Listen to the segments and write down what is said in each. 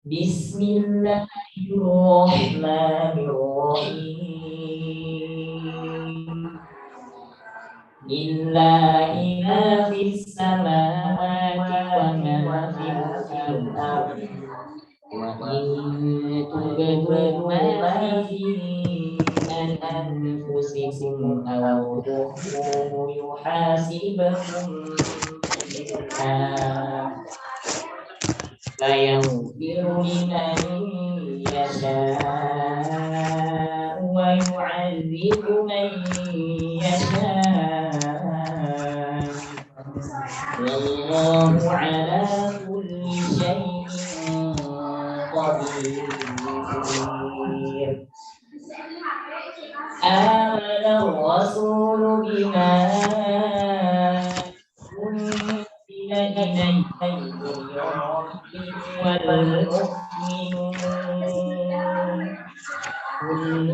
بسم الله الرحمن الرحيم لله ما في السماوات وما في الأرض وإن تبدوا ما في أنفسكم أو تخفوه يحاسبكم بالله فيغفر لمن يشاء ويعذب من يشاء والله على كل شيء قدير آمن الرسول بما أنزل إليه من ربه والمؤمنون كل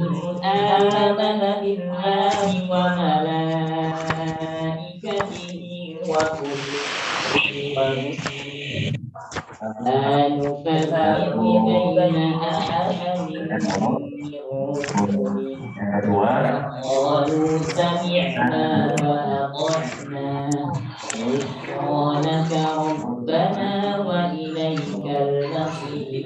آمن بالله وملائكته وكتبه ورسله لا نفرق بين أحد من رسله وقالوا سمعنا وأطعنا غفرانك ربنا وإليك المصير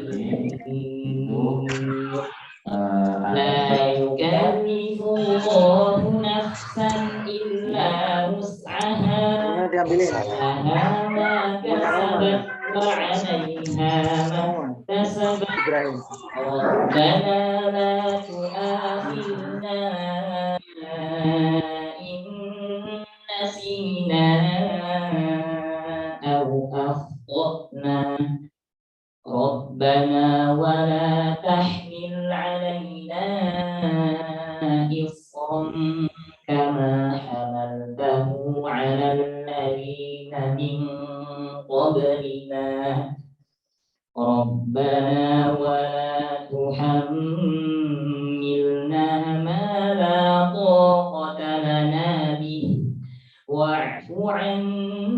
لا يكلف الله نفسا إلا وسعها لها ما كسبت وعليها ما اكتسبت ربنا لا تؤاخذنا إن نسينا أو أخطأنا ربنا ولا تحمل علينا إصرا كما حملته على الذين من قبلنا ربنا ولا تحملنا ما لا طاقة لنا به واعف عنا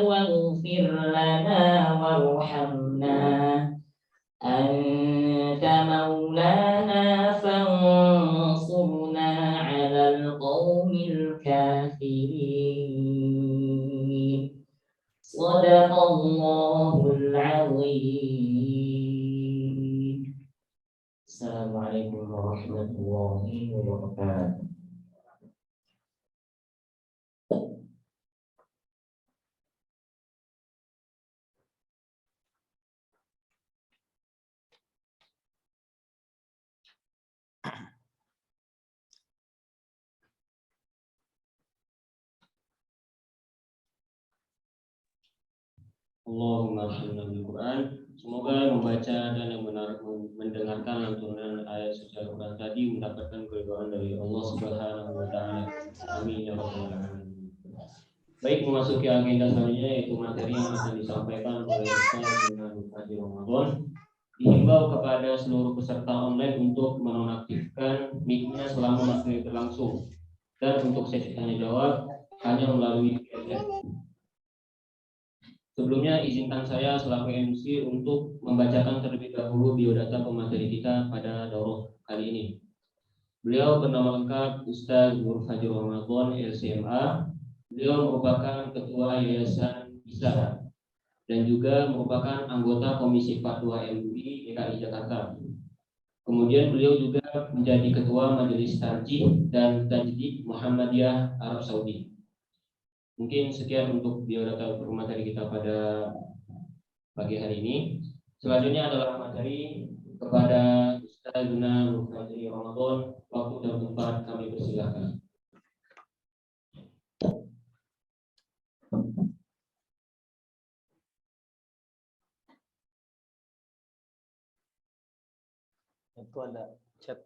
واغفر لنا وارحمنا أنت مولانا فانصرنا على القوم الكافرين صدق الله العظيم. Assalamualaikum warahmatullahi wabarakatuh. Allahumma sholli alal Quran. Semoga membaca dan yang mendengarkan lantunan ayat suci Al-Quran tadi mendapatkan keridhaan dari Allah Subhanahu wa taala. Amin ya rabbal alamin. Baik, memasuki agenda selanjutnya yaitu materi yang akan disampaikan oleh Ustaz Guna Haji Ramadan. Dihimbau kepada seluruh peserta online untuk menonaktifkan mic-nya selama materi berlangsung dan untuk sesi tanya jawab hanya melalui chat. Sebelumnya izinkan saya selaku MC untuk membacakan terlebih dahulu biodata pemateri kita pada daurah kali ini. Beliau bernama lengkap Ustaz Nur Haji Ramadan LCMA. Beliau merupakan Ketua Yayasan ISA dan juga merupakan anggota Komisi Fatwa MUI DKI Jakarta. Kemudian beliau juga menjadi Ketua Majelis Tarjih dan Tajdid Muhammadiyah Arab Saudi. Mungkin sekian untuk biodata materi kita pada pagi hari ini. Selanjutnya adalah materi kepada Ustaz Guna Haji Ramadan. Waktu dan tempat kami persilakan. Itu ada chat.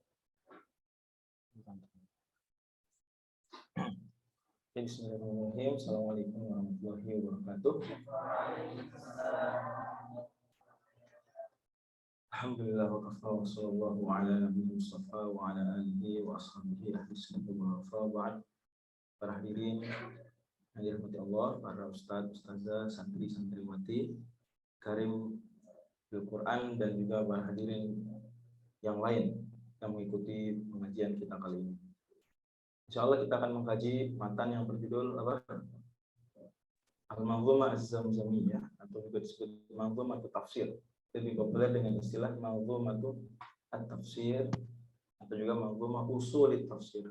Bismillahirrahmanirrahim. Assalamualaikum warahmatullahi wabarakatuh. Alhamdulillah wa kafa wa sallallahu ala nabiyyi mustafa wa ala alihi wa ashabihi ahli sunnah wa ba'd. Para hadirin yang dirahmati Allah, para ustadz, ustazah, santri, santriwati, karim bil Quran, dan juga para hadirin yang lain yang mengikuti pengajian kita kali ini. Insya Allah kita akan mengkaji matan yang berjudul apa? Al-Manzumah Az-Zamzamiyah, atau juga disebut Manzumah Tafsir. Lebih populer dengan istilah Manzumah At-Tafsir atau juga Manzumah Usul Tafsir.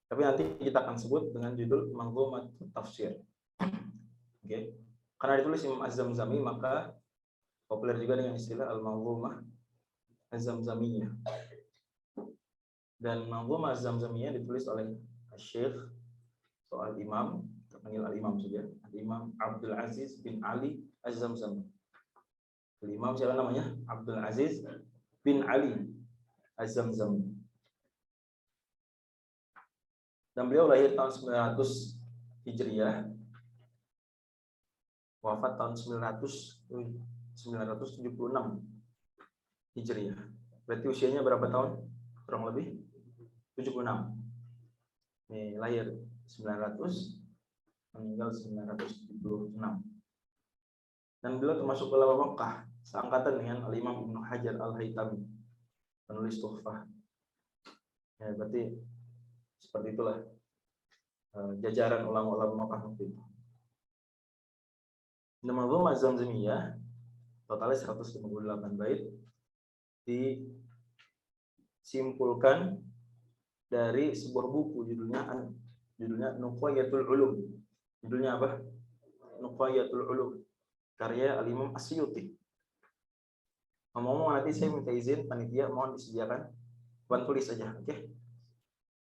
Tapi nanti kita akan sebut dengan judul Manzumah Tafsir. Oke. Karena ditulis Imam Az-Zamzami, maka populer juga dengan istilah Al-Manzumah Az-Zamzamiyah. Dan Manzumah Az-Zamzamiyah ditulis oleh Syekh soal Imam, terpanggil Al-Imam saja, Al-Imam Abdul Aziz bin Ali Az-Zamzami. Al-Imam siapa namanya? Abdul Aziz bin Ali Az-Zamzami. Dan beliau lahir tahun 900 Hijriah, wafat tahun 976 Hijriah. Berarti usianya berapa tahun? Kurang lebih 76. Ini lahir 900, meninggal 976. Dan beliau termasuk ulama Makkah, seangkatan dengan Al-Imam Ibnu Hajar Al-Haytami, penulis Tuhfah. Ya, berarti seperti itulah jajaran ulama-ulama Makkah waktu itu. Manzumah Az-Zamzamiyah totalnya 158 bait, disimpulkan dari sebuah buku judulnya Nuqayatul Ulum. Judulnya apa? Nuqayatul Ulum, karya Al-Imam As-Suyuti. Ngomong-ngomong, nanti saya minta izin panitia, mohon disediakan buat tulis saja, oke?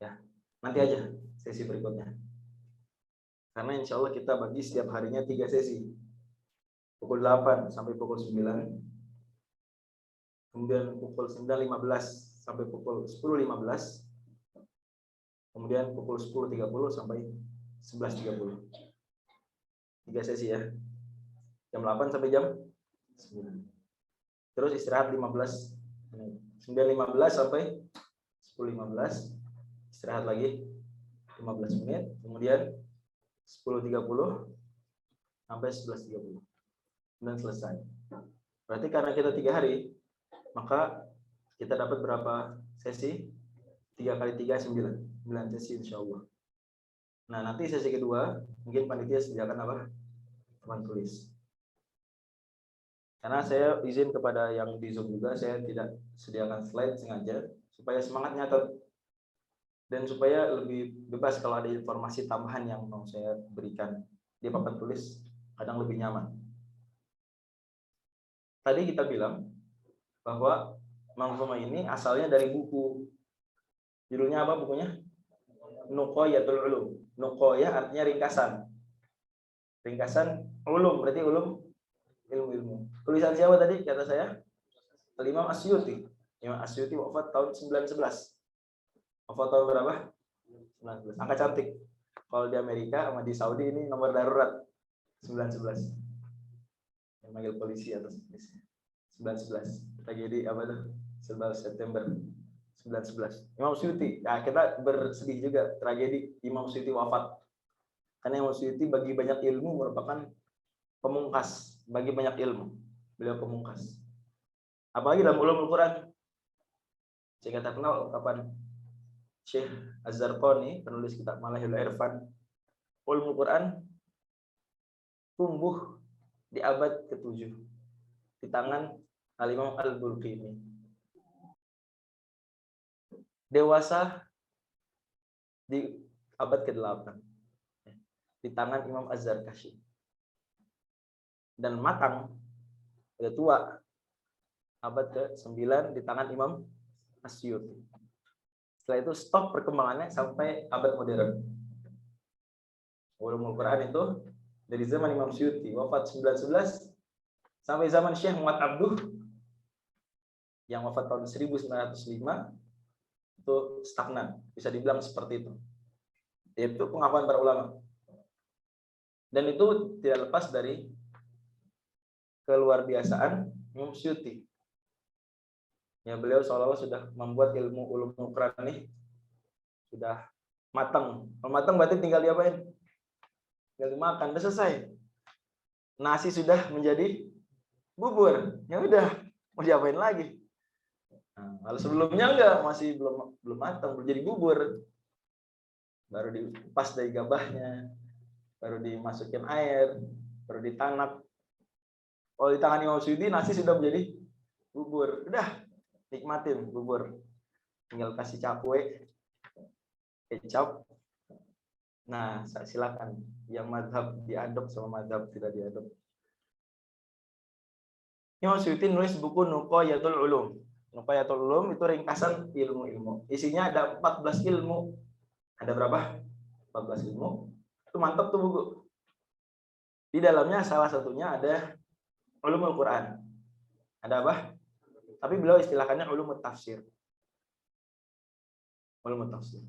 Ya, nanti aja sesi berikutnya. Karena insya Allah kita bagi setiap harinya 3 sesi. Pukul 8 sampai pukul 9. Kemudian pukul 9.15 sampai pukul 10.15. Kemudian pukul 10.30 sampai 11.30. 3 sesi ya. Jam 8 sampai jam 9. Terus istirahat 15 menit. 9.15 sampai 10.15. Istirahat lagi 15 menit. Kemudian 10.30 sampai 11.30. Dan selesai. Berarti karena kita 3 hari, maka kita dapat berapa sesi? 3 kali 3 9 sesi insya Allah. Nah, nanti sesi kedua mungkin panitia sediakan apa? Teman tulis. Karena saya izin kepada yang di Zoom juga, saya tidak sediakan slide sengaja supaya semangat nyatet dan supaya lebih bebas kalau ada informasi tambahan yang mau saya berikan di papan tulis, kadang lebih nyaman. Tadi kita bilang bahwa Manzumah ini asalnya dari buku. Judulnya apa bukunya? Nuqayatul Ulum. Nuqayah artinya ringkasan. Ringkasan ulum, berarti ulum ilmu-ilmu. Tulisan siapa tadi kata saya? Al-Imam As-Suyuti. Imam As-Suyuti wafat tahun 911. Wafat tahun berapa? 19. Angka cantik. Kalau di Amerika sama di Saudi ini nomor darurat 911. Yang manggil polisi atas 911. Tragedi apa tuh? 11 September 911. Imam Suyuti. Ya, kita bersedih juga tragedi Imam Suyuti wafat. Karena Imam Suyuti bagi banyak ilmu merupakan pemungkas, bagi banyak ilmu. Beliau pemungkas. Apalagi dalam ulumul Quran. Saya kata kenal kapan Syekh Az-Zarqani, penulis kitab Malahil Irfan, ulumul Quran tumbuh di abad ke-7 di tangan Al-Imam Al-Bulqini. Dewasa di abad ke-8 di tangan Imam Az-Zarkashi. Dan matang, udah tua, abad ke-9 di tangan Imam As-Suyuti. Setelah itu stop perkembangannya sampai abad modern. Ulumul Quran itu dari zaman Imam Suyuti wafat 911 sampai zaman Syekh Muhammad Abduh yang wafat tahun 1905 itu stagnan, bisa dibilang seperti itu. Itu pengakuan para ulama. Dan itu tidak lepas dari keluar biasaan Imam Suyuti. Ya, beliau seolah-olah sudah membuat ilmu ulumul Quran ini sudah matang. Kalau matang berarti tinggal diapain? tinggal dimakan, udah selesai. Nasi sudah menjadi bubur. Ya udah, mau diapain lagi? Nah, kalau sebelumnya enggak, masih belum matang, belum jadi bubur. Baru dilepas dari gabahnya, baru dimasukin air, baru ditanak. Kalau di tangan Imam Suyuti nasi sudah menjadi bubur. Udah, nikmatin bubur. Tinggal kasih cakwe, kecap. Nah, silakan. Yang mazhab diadop sama mazhab tidak diadop. Imam Suyuti nulis buku Nuqayatul Ulum. Nuqayatul Ulum itu ringkasan ilmu-ilmu. Isinya ada 14 ilmu. Ada berapa? 14 ilmu. Itu mantap tuh buku. Di dalamnya salah satunya ada ulumul Quran. Ada apa? Tapi beliau istilahkannya ulumul tafsir. Ulumul tafsir.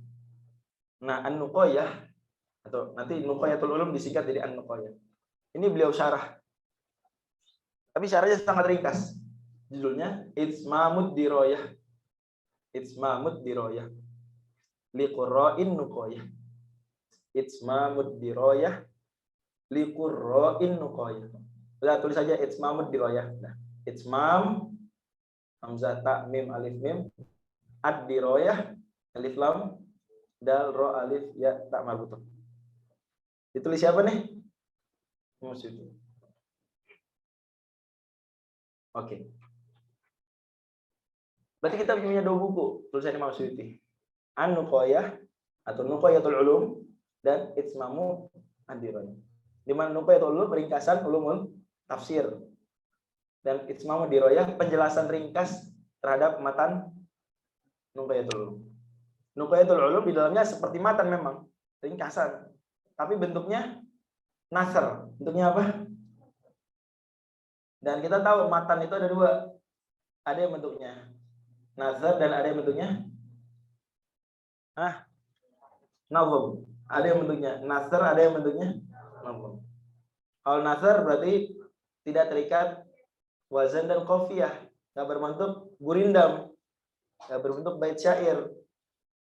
Nah, An-Nuqayah atau nanti Nuqayatul Ulum disingkat jadi An-Nuqayah. Ini beliau syarah. Tapi syarahnya sangat ringkas. Judulnya Itsmamud Diroyah. Itsmamud Diroyah. Liqurra'in Nuqayah. Itsmamud Diroyah. Liqurra'in Nuqayah. Udah tulis saja Itsmamud Diroyah. Nah, Itsmam hamzah ta mim alif mim ad diroyah alif lam dal ro alif ya tak marbutah. Ditulis siapa nih? Musyid. Oke. Berarti kita punya 2 buku tulisan Imam Suyuti. An-Nuqayah atau Nuqayatul Ulum dan Itsmamu ad-Dirayah. Di mana Nuqayatul Ulum ringkasan ulumul tafsir dan Itsmamu ad-Dirayah penjelasan ringkas terhadap matan Nuqayatul Ulum. Nuqayatul Ulum di dalamnya seperti matan memang, ringkasan. Tapi bentuknya nasr. Bentuknya apa? Dan kita tahu matan itu ada 2. Ada yang bentuknya nazar dan ada yang bentuknya nazm. Ada yang bentuknya nasr, ada yang bentuknya nazm. Kalau nasr berarti tidak terikat wazan dan qafiyah, enggak berbentuk gurindam, enggak berbentuk bait syair.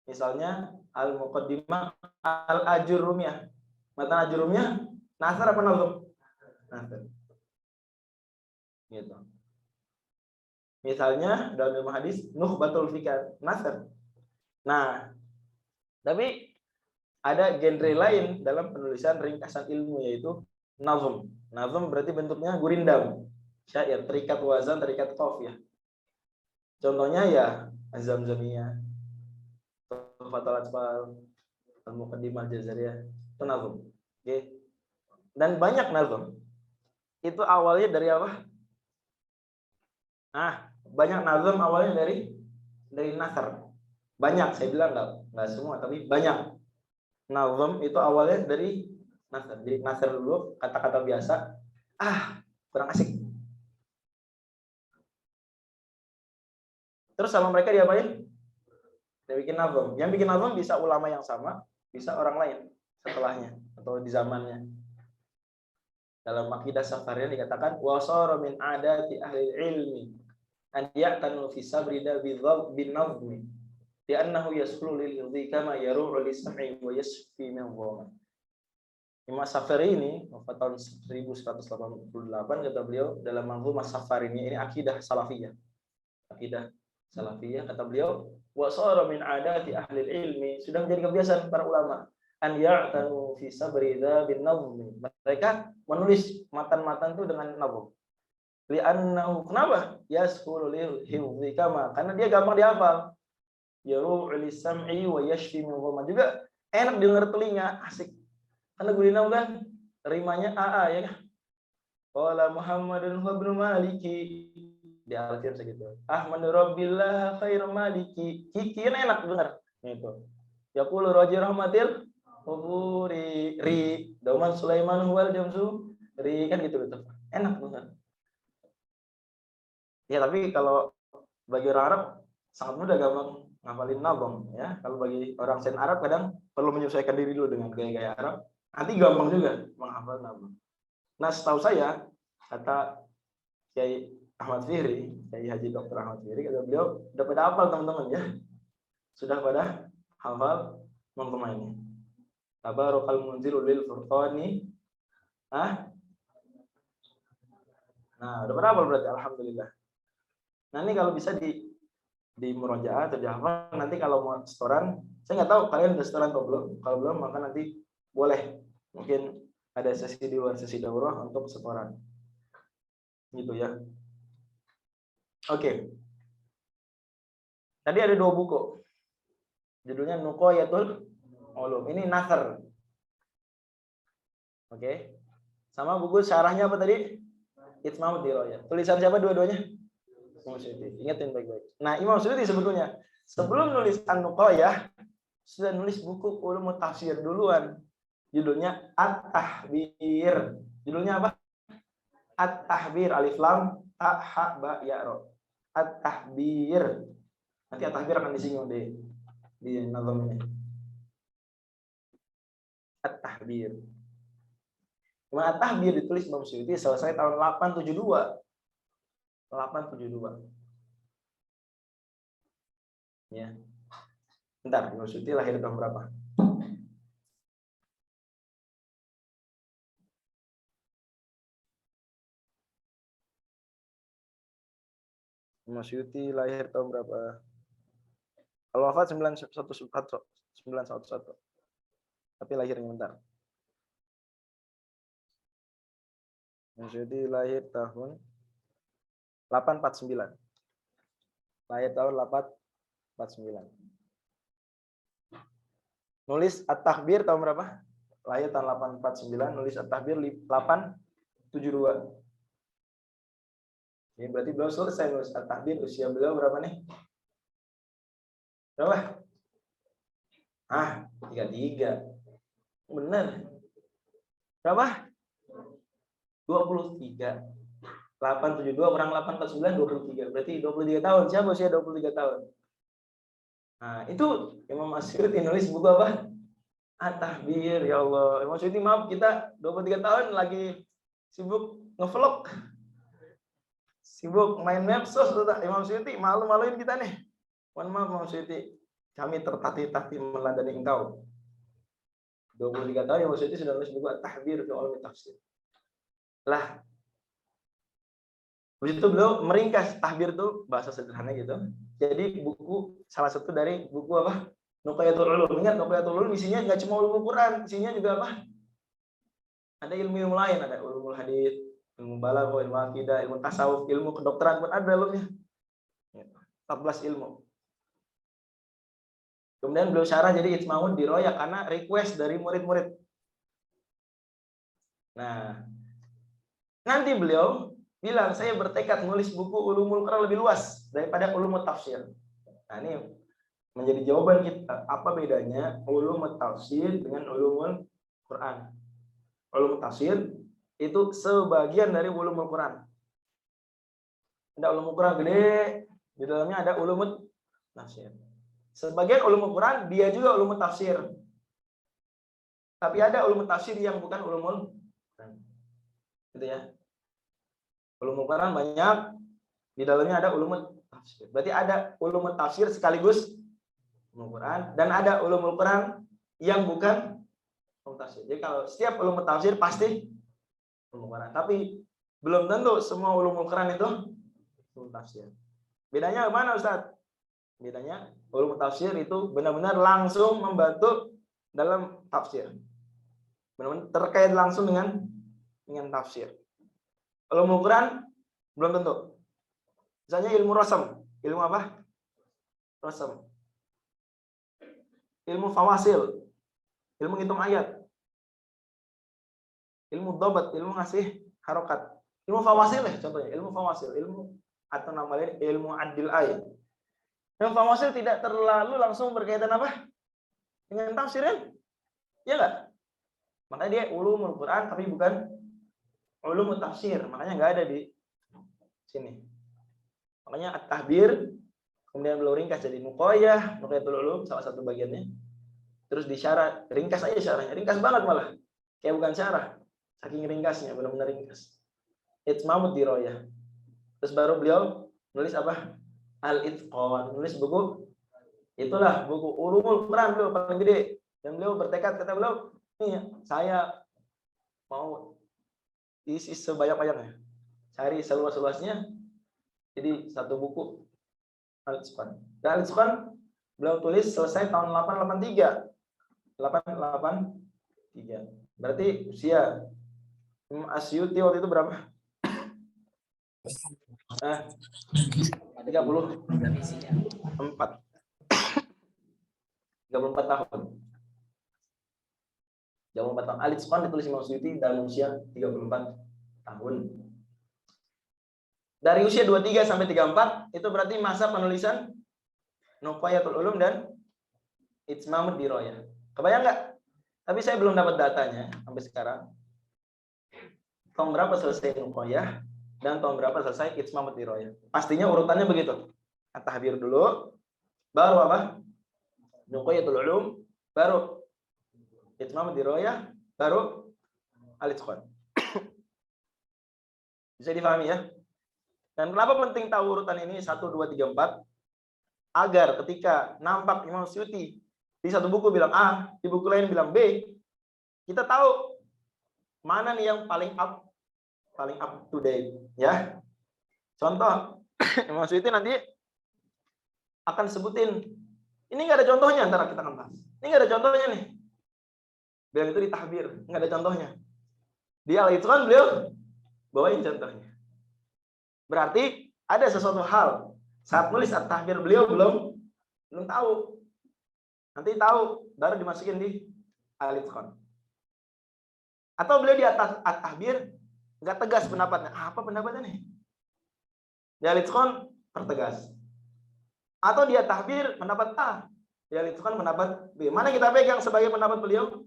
Misalnya al-muqaddimah al-ajurrumiyah. Matan ajurrumiyah nasr apa nazm? Nasr. Gitu. Misalnya dalam ilmu hadis Nukhbatul Fikar, nasr. Nah, tapi ada genre lain dalam penulisan ringkasan ilmu yaitu nazm. Nazm berarti bentuknya gurindam, syair, terikat wazan, terikat qafiyah. Contohnya ya Az-Zamzamiyah, Fathul Atfal, Al-Muqaddimah Al-Jazariyah, itu nazm. Oke. Dan banyak nazm. Itu awalnya dari apa? Banyak nazm awalnya dari nasr. Banyak, saya bilang enggak semua, tapi banyak. Nazm itu awalnya dari nasr. Jadi nasr dulu, kata-kata biasa. Kurang asik. Terus sama mereka diapain? Dia bikin nazm. Yang bikin nazm bisa ulama yang sama, bisa orang lain setelahnya atau di zamannya. Dalam Aqidah Safariyah dikatakan wasara min adati ahli ilmi an ya'tanu fi sabrida bin nazmi li'annahu yasulu lil hidhi kama yaru'u lis-sam'i wa yasfi min dhama. Imam Safari ini wafat tahun 1188 kata beliau dalam manzumah Safari ini akidah salafiyah. Akidah salafiyah kata beliau wasara min adati ahli ilmi, sudah menjadi kebiasaan para ulama an ya'tanu fi sabrida bin nazmi. Mereka menulis matan-matan itu dengan nazm. Li'annahu, kenapa? Yasqulu lil hifdzi kama, karena dia gampang dihafal. Yaru'u lis-sam'i wa yashfi min dhama, juga enak dengar telinga, asik. Karena gurindam kan rimanya AA ya kan. Qala Muhammadun huwa ibnu Maliki. Diartikan segitu. Ahmadu rabbillah khairul maliki. Kikin enak dengar. Gitu. Yaqulu raji rahmatil Uburi ri dauman Sulaiman wal jamsu ri, kan gitu. Enak banget. Ya tapi kalau bagi orang Arab sangat mudah, gampang ngapalin nazm ya. Kalau bagi orang Sen Arab kadang perlu menyesuaikan diri dulu dengan gaya-gaya Arab. Nanti gampang juga menghafal nazm. Nah, setahu saya kata Kiai Ahmad Fihri, Kiai Haji Dr. Ahmad Fihri, kata beliau udah pada hafal teman-teman ya. Sudah pada hafal manzumah ini. Tabarakal munzilul lil furqani Hah? Nah, udah berapa berarti? Alhamdulillah. Nah, ini kalau bisa di murojaah atau dihafal, nanti kalau mau setoran, saya nggak tahu kalian udah setoran atau belum. Kalau belum, maka nanti boleh. Mungkin ada sesi di luar sesi daurah untuk setoran. Gitu ya. Oke. Tadi ada 2 buku. Judulnya Nuqayatul Ulum. Ini Nasr. Oke. Sama buku syarahnya apa tadi? Itmamud Dirayah. Tulisan siapa dua-duanya? Imam Suyuti. Ingatin baik-baik. Nah, Imam Suyuti sebetulnya sebelum nulis An-Nuqayah sudah nulis buku Ulumut Tafsir duluan. Judulnya At-Tahbir. Judulnya apa? At-Tahbir, alif lam ta ha ba ya ra. At-Tahbir. Nanti At-Tahbir akan disinggung di nazam ini. At-Tahbir. At-Tahbir ditulis Imam Suyuti selesai tahun 872. 872. Ya. Bentar, Imam Suyuti lahir tahun berapa? Imam Suyuti lahir tahun berapa? Kalau wafat 911. Tapi lahirnya bentar. Imam Suyuti lahir tahun 849. Lahir tahun 849. Nulis At-Tahbir tahun berapa? Lahir tahun 849, nulis At-Tahbir 872. Ini berarti beliau selesai nulis At-Tahbir, usia beliau berapa nih? Berapa? 33. Benar. Berapa? 23. 872 kurang 849, 23. Berarti 23 tahun. Siapa usia 23 tahun? Nah, itu Imam Suyuti nulis buku apa? At-Tahbir. Ya Allah. Imam Suyuti, maaf, kita 23 tahun lagi sibuk ngevlog. Sibuk main medsos. Imam Suyuti, malu-maluin kita nih. Mohon maaf Imam Suyuti. Kami tertatih-tatih meladani engkau. 23 tahun Imam Suyuti sudah nulis buku At-Tahbir fi Ulum Tafsir. Lah, habis itu beliau meringkas tahbir itu bahasa sederhana gitu. Jadi buku salah satu dari buku apa? Nuqayatul Ulum. Ingat Nuqayatul Ulum isinya nggak cuma ulum Quran, isinya juga apa? Ada ilmu-ilmu lain, ada ulumul hadis, ilmu balaghah, ilmu akidah, ilmu tasawuf, ilmu kedokteran pun ada dalamnya. 14 ilmu. Kemudian beliau syarah jadi Itmamud Dirayah karena request dari murid-murid. Nah, nanti beliau bilang, saya bertekad nulis buku Ulumul Quran lebih luas daripada Ulumut Tafsir. Nah, ini menjadi jawaban kita. Apa bedanya Ulumut Tafsir dengan Ulumul Quran? Ulumut Tafsir itu sebagian dari Ulumul Quran. Ada Ulumul Quran gede, di dalamnya ada Ulumut Tafsir. Sebagian Ulumul Quran dia juga Ulumut Tafsir. Tapi ada Ulumut Tafsir yang bukan Ulumul Quran. Gitu ya. Ulumul Quran banyak, di dalamnya ada ulumul tafsir. Berarti ada ulumul tafsir sekaligus ulumul Quran, dan ada ulumul Quran yang bukan ulumul tafsir. Jadi kalau setiap ulumul tafsir pasti ulumul Quran, tapi belum tentu semua ulumul Quran itu ulumul tafsir. Bedanya mana Ustaz? Bedanya ulumul tafsir itu benar-benar langsung membantu dalam tafsir. Benar-benar terkait langsung dengan tafsir. Ulumul Quran belum tentu. Misalnya ilmu rasam, ilmu apa? Rasam. Ilmu fawasil, ilmu ngitung ayat. Ilmu dobat, ilmu ngasih harokat. Ilmu fawasil contohnya, ilmu fawasil, ilmu atau namanya ilmu adil ayat. Ilmu fawasil tidak terlalu langsung berkaitan apa? Dengan tafsirin. Ya enggak? Makanya dia ulumul Quran tapi bukan ulumul tafsir, makanya nggak ada di sini. Makanya At-Tahbir, kemudian beliau ringkas jadi Nuqayah, Nuqayatul Ulum salah satu bagiannya. Terus disyarah, ringkas aja syarahnya, ringkas banget malah. Kayak bukan syarah, saking ringkasnya, benar-benar ringkas. Itmamud Dirayah. Terus baru beliau nulis apa? Al-Itqan, nulis buku. Itulah buku Ulumul Quran beliau paling gede. Dan beliau bertekad, kata beliau, nih saya mau isi sebanyak-banyaknya. Cari seluas-luasnya. Jadi satu buku Al-Itqan. Dan Al-Itqan beliau tulis selesai tahun 883. 883. Berarti usia Imam Asyuti waktu itu berapa? 34. 34 tahun. 34 tahun. Al-Itqan ditulis Imam Asyuti dalam usia 34 tahun. Dari usia 23 sampai 34 itu berarti masa penulisan Nuqayatul Ulum dan Itmamud Dirayah. Kebayang nggak? Tapi saya belum dapat datanya sampai sekarang. Tahun berapa selesai Nuqayah dan tahun berapa selesai Itmamud Dirayah. Pastinya urutannya begitu. At-Tahbir dulu, baru apa? Nuqayatul Ulum, baru Itmamud Dirayah, baru Al-Itqan. Bisa difahami ya? Dan kenapa penting tahu urutan ini 1, 2, 3, 4? Agar ketika nampak Imam Asyuti di satu buku bilang A, di buku lain bilang B, kita tahu mana nih yang paling up to date, ya. Contoh, Imam Asyuti nanti akan sebutin, ini nggak ada contohnya, antara kita akan bahas. Ini nggak ada contohnya nih. Bilang itu di Tahbir, nggak ada contohnya. Di Al-Itqan beliau bawain contohnya. Berarti ada sesuatu hal saat nulis At-Tahbir beliau belum tahu. Nanti tahu baru dimasukin di Al-Itqan. Atau beliau di atas At-Tahbir nggak tegas pendapatnya. Apa pendapatnya nih? Di Al-Itqan pertegas. Atau di At-Tahbir pendapat A, di Al-Itqan pendapat B. Mana kita pegang sebagai pendapat beliau?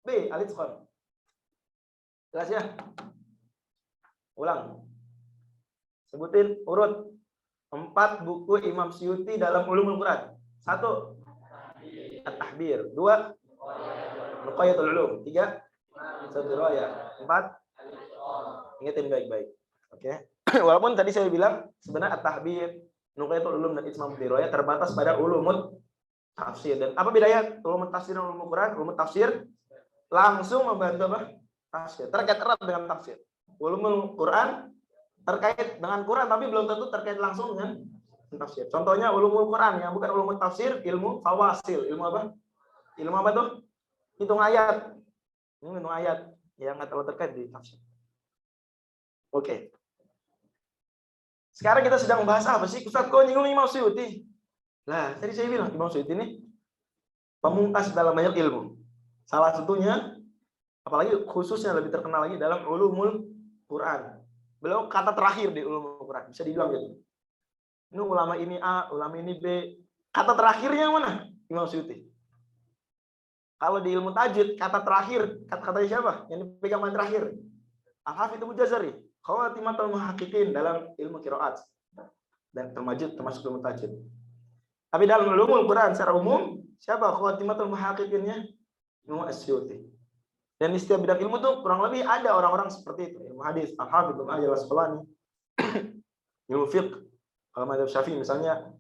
B, Al-Itqan. Jelas ya? Ulang. Sebutin urut 4 buku Imam Suyuti dalam Ulumul Quran. 1, At-Tahbir. 2, Nuqayatul Ulum. 3, Dirayah. 4, ingetin baik-baik. Oke. Walaupun tadi saya bilang sebenarnya At-Tahbir, Nuqayatul Ulum dan Itmamud Dirayah terbatas pada ulumul tafsir. Dan apa bedanya ulumul tafsir dan ulumul Quran? Ulumul tafsir langsung membantu apa? Tafsir. Terkait erat dengan tafsir. Ulumul Quran terkait dengan Quran tapi belum tentu terkait langsung dengan tafsir. Contohnya ulumul Quran yang bukan ulumul tafsir, ilmu fawasil. Ilmu apa? Ilmu apa tuh? Hitung ayat. Hitung ayat yang nggak terlalu terkait di tafsir. Oke. Sekarang kita sedang membahas apa sih? Ustaz, kok nyinggung Imam Suyuti? Lah, tadi saya bilang Imam Suyuti ini pemungkas dalam banyak ilmu. Salah satunya, apalagi khususnya lebih terkenal lagi dalam ulumul Quran. Beliau kata terakhir di ulumul Quran, bisa dibilang gitu. Ini ulama ini A, ulama ini B. Kata terakhirnya mana? Imam Suyuti. Kalau di ilmu tajwid, kata terakhir, kata-katanya siapa? Yang dipegang yang terakhir. Al-Hafidz Mujazari, Khawatimatul Muhaqqiqin dalam ilmu qiraat dan termasuk ilmu tajwid. Tapi dalam ulumul Quran secara umum, siapa Khawatimatul Muhaqqiqinnya? Imam Asyuti. Dan di setiap bidang ilmu tuh kurang lebih ada orang-orang seperti itu. Ilmu hadis, Al-Hafidz Ibnu Hajar Al-Asqalani. Ilmu fiqh, kalau madzhab Syafi'i misalnya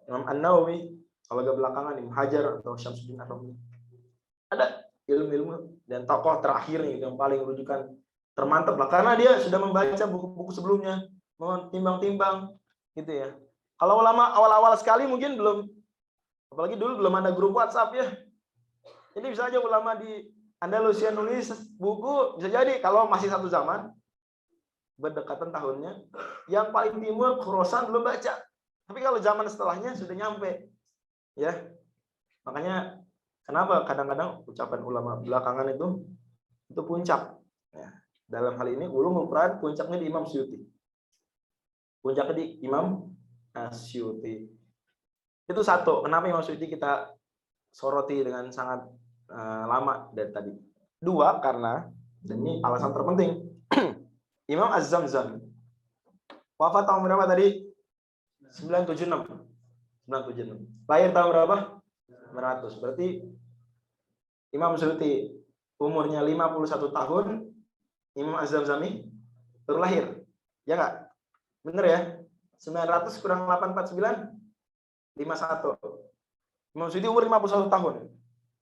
Imam An-Nawawi, kalau agak belakangan Imam Hajar atau Syamsuddin Ar-Razi. Ada ilmu-ilmu dan tokoh terakhir nih yang paling rujukan termantap lah karena dia sudah membaca buku-buku sebelumnya, mentimbang-timbang gitu ya. Kalau ulama awal-awal sekali mungkin belum, apalagi dulu belum ada grup WhatsApp ya. Jadi bisa aja ulama di Andalusia nulis buku, bisa jadi kalau masih satu zaman berdekatan tahunnya, yang paling timur Khurasan belum baca. Tapi kalau zaman setelahnya sudah nyampe. Ya. Makanya kenapa kadang-kadang ucapan ulama belakangan itu puncak. Ya. Dalam hal ini ulumul Quran puncaknya di Imam Suyuti. Puncaknya di Imam Asyuti. Itu satu. Kenapa Imam Suyuti kita soroti dengan sangat lama dari tadi. 2, karena dan ini alasan terpenting. Imam Az-Zamzami wafat tahun berapa tadi? 976. Lahir tahun berapa? 900. Berarti Imam Suyuti umurnya 51 tahun, Imam Az-Zamzami baru lahir. Ya enggak? Bener ya? 900 kurang 849 51. Imam Suyuti umur 51 tahun.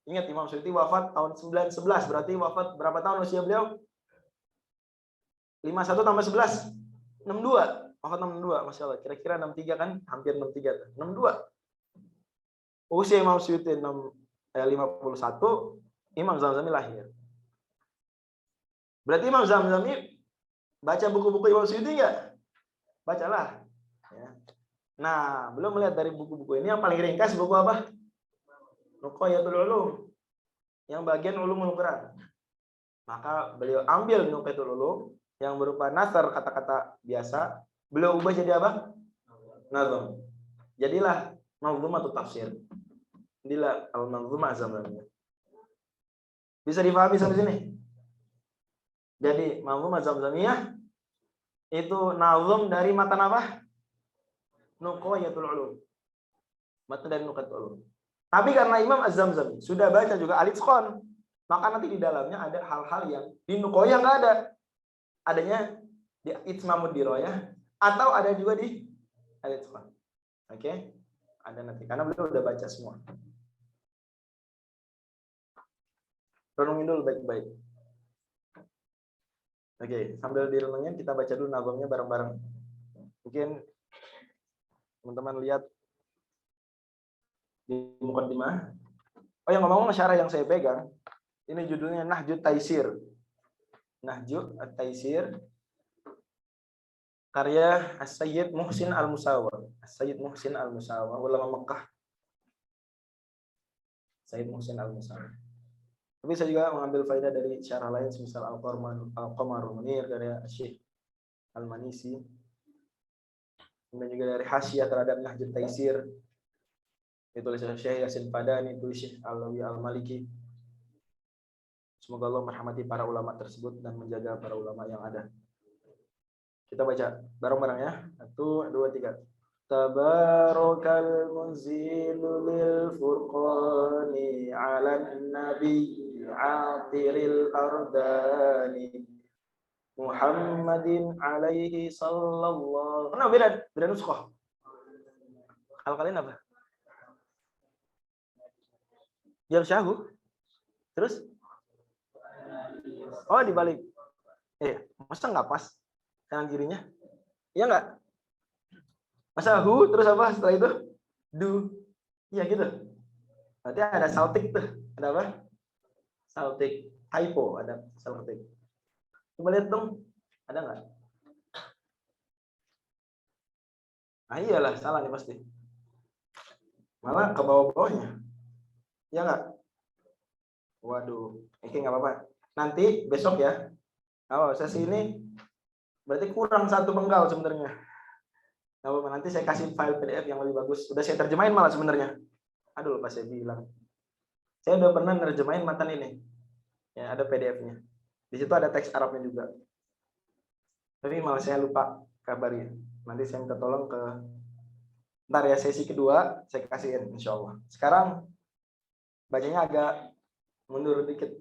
Ingat Imam Suyuti wafat tahun 911, berarti wafat berapa tahun usia beliau? 51 tambah 11 62. Oh, 62, Masya Allah. Kira-kira 63 kan? Hampir 63 tuh. 62. Usia Imam Suyuti 51, Imam Zamzami lahir. Berarti Imam Zamzami baca buku-buku Imam Suyuti enggak? Bacalah. Ya. Nah, belum melihat dari buku-buku ini yang paling ringkas buku apa? Nuqayatul Ulum. Yang bagian ulumul Quran. Maka beliau ambil Nuqayatul Ulum yang berupa nasar kata-kata biasa, beliau ubah jadi apa? Nazm. Jadilah manzumatul tafsir. Inilah al-manzumah Zamzamiyah. Bisa dipahami sampai sini? Jadi manzumah Zamzamiyah itu nazm dari matan apa? Nuqayatul Ulum. Matan dari Nuqayatul Ulum. Tapi karena Imam Az-Zamzami sudah baca juga Al-Itqan, maka nanti di dalamnya ada hal-hal yang di Nuqayah nggak ada. Adanya di Itmamud Dirayah atau ada juga di Al-Itqan. Oke? Ada nanti karena beliau udah baca semua. Renungin dulu baik-baik. Oke, sambil direnungin kita baca dulu nazamnya bareng-bareng. Mungkin teman-teman lihat di muqaddimah. Oh, yang ngomong syarah yang saya pegang, ini judulnya Nahjut Taisir. Nahjut Taisir karya As-Sayyid Muhsin Al-Musawwar. As-Sayyid Muhsin Al-Musawwar, ulama Mekah. Sayyid Muhsin Al-Musawwar. Tapi saya juga mengambil faedah dari syarah lain semisal Al-Qamarul Munir karya Syekh Al-Manisi. Kemudian juga dari Hasyiah terhadap Nahjut Taisir. Ditulis oleh Syekh Yasin Padani, ditulis Syekh Alawi Al-Maliki. Semoga Allah merahmati para ulama tersebut dan menjaga para ulama yang ada. Kita baca bareng-bareng ya. 1, 2, 3. Tabarakal munzilu lil furqani 'alan nabi 'atiril ardani Muhammadin alaihi sallallahu. Kenapa beda nuskah? Hal kalian apa? Jam syahu. Terus? Oh, dibalik. Masa nggak pas kanan kirinya? Iya nggak? Masa hu terus apa setelah itu? Du. Iya gitu. Berarti ada saltik tuh. Ada apa? Saltik. Typo ada saltik. Coba lihat dong. Ada nggak? Ah iyalah, salah nih pasti. Malah ke bawah-bawahnya. Iya nggak? Waduh. Oke, nggak apa-apa. Nanti besok ya. Oh, sesi ini berarti kurang 1 penggal sebenarnya. Nggak apa-apa. Nanti saya kasih file PDF yang lebih bagus. Udah saya terjemahin malah sebenarnya. Aduh, lupa saya bilang. Saya udah pernah nerjemahin matan ini. Ya, ada PDF-nya. Di situ ada teks Arabnya juga. Tapi malah saya lupa kabarnya. Nanti saya minta tolong ke ntar ya sesi kedua saya kasihin insya Allah. Sekarang bacanya agak mundur dikit.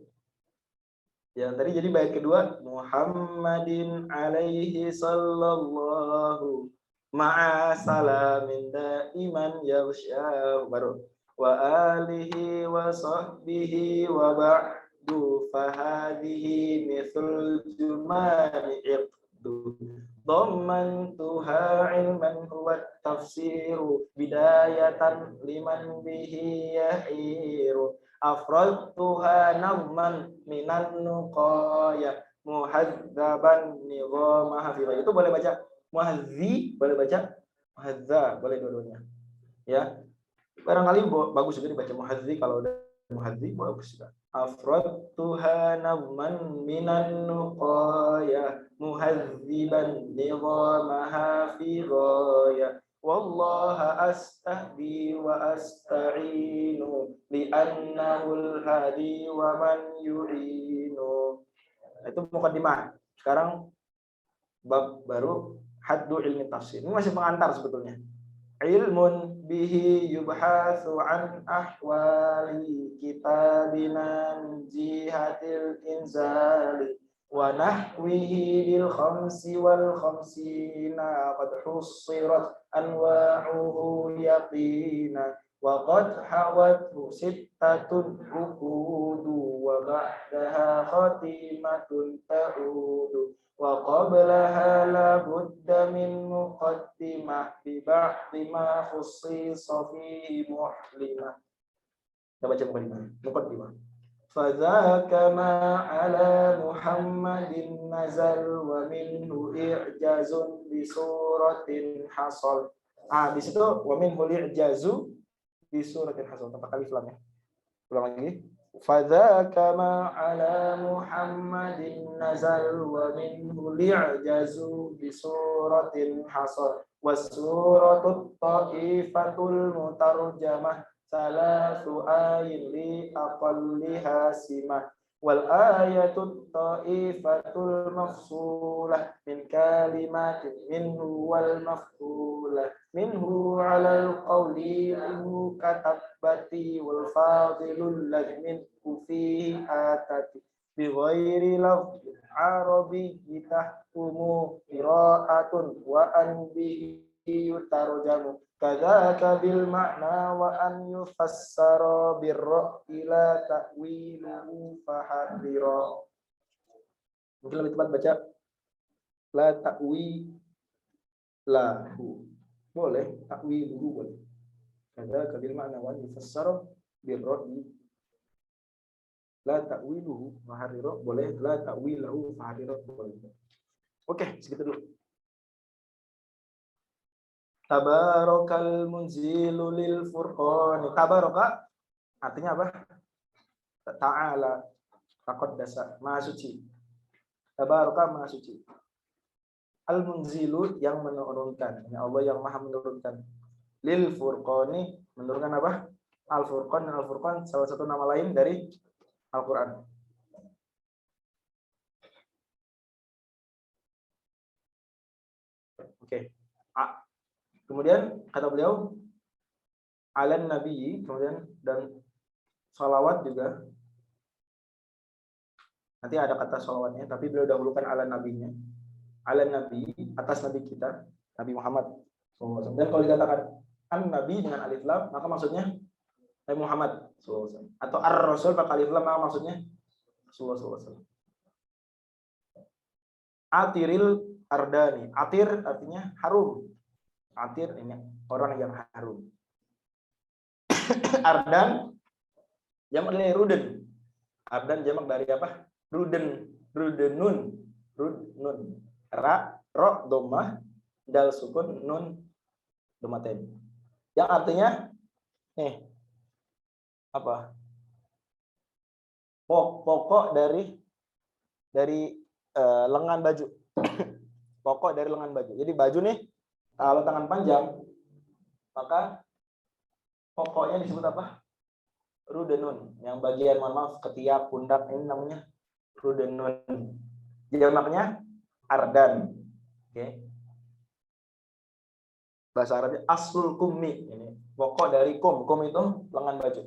Ya tadi jadi bait kedua Muhammadin alaihi sallallahu ma'a salamin daiman yaghsyahu baru wa alihi wa sahbihi wa ba'du fahadihi mithl jumani iqdu dhammantuha ilman huwa tafsiru bidayatan liman bihi yahiru afradtuha nazman minan nuqaya muhadzaban nizamah fi. Itu boleh baca muhadzi, boleh baca muhadza, boleh dua-duanya. Ya. Barangkali bagus juga dibaca muhadzi kalau udah muhadzi bagus juga. Afradtuha nazman minan nuqaya muhadziban nizamah fi ghaya. Wallaha astahdi wa asta'inu li'annahul hadi wa man yu'inu. Itu muqaddimah. Sekarang bab baru haddu ilmi tafsir. Ini masih pengantar sebetulnya. Ilmun bihi yubhatsu an ahwali kitabina min jihatil inzali wa nahwihi bil khamsi wal khamsina qad hussirat anwa'uhu yaqina wa qad hawathu sittatun uqudu wa ba'daha khatimatun ta'udu wa qablaha la budda min muqaddimah bi ba'di ma khussisa fihi muhlimah. Kita baca muqaddimah. Fadzaka ma ala Muhammadin nazal wa minhu i'jazun bi suratin hasal. Di situ wa minhu i'jazu bi suratin hasal. Tanpa alif lam ya. Ulang lagi. Fadzaka ma ala Muhammadin nazal wa minhu i'jazu bi suratin hasal. Was suratut ta'ifatul mutarjamah salatu ayin li aqalliha simah wal ayatut ta'ifatul mafsulah min kalimatin minhu wal mafsulah minhu alal qawli minhu katabati wal fadilul ladmin fihi atati bi ghairi lafzi arabi tahkumu qira'atun wa an bihi yutarjamu kadzaka bil makna wa an yufassara birra ila ta'wiluhu fahadira. Mungkin lebih tepat baca la ta'wi lahu. Boleh ta'wiluhu boleh. Kadzaka bil makna wa an yufassara birra la ta'wiluhu fahadira boleh, la ta'wilahu fahadira boleh. Oke, segitu dulu. Tabarakal munzilu lil furqani. Tabaraka artinya apa? Ta'ala, taqaddasa, maha suci. Tabaraka maha suci. Al munzilu yang menurunkan. Ya Allah yang maha menurunkan. Lil furqani menurunkan apa? Al furqan. Al furqan salah satu nama lain dari Al-Qur'an. Oke. Kemudian kata beliau alan nabi, kemudian dan salawat juga. Nanti ada kata salawatnya, tapi beliau dahulukan alan nabinya. Alan nabi atas nabi kita, Nabi Muhammad SAW. Dan kalau dikatakan an nabi dengan alif lam, maka maksudnya Nabi Muhammad SAW. Atau ar-rasul pakai alif lam, maka maksudnya Rasulullah SAW. Atiril ardani. Atir artinya harum. Atir ini orang yang harum. Ardan jamak dari ruden. Ardan jamak dari apa? Ruden, rudenun, rudnun. Ra, ro, domah, dal sukun, nun, domaten. Yang artinya nih apa? Pokok dari lengan baju. Pokok dari lengan baju. Jadi baju nih kalau tangan panjang, maka pokoknya disebut apa? Rudenun. Yang bagian, mohon maaf, ketiak, pundak, ini namanya rudenun. Jamaknya ardan. Oke. Bahasa Arabnya aslul kummi. Ini pokok dari kum. Kum itu lengan baju.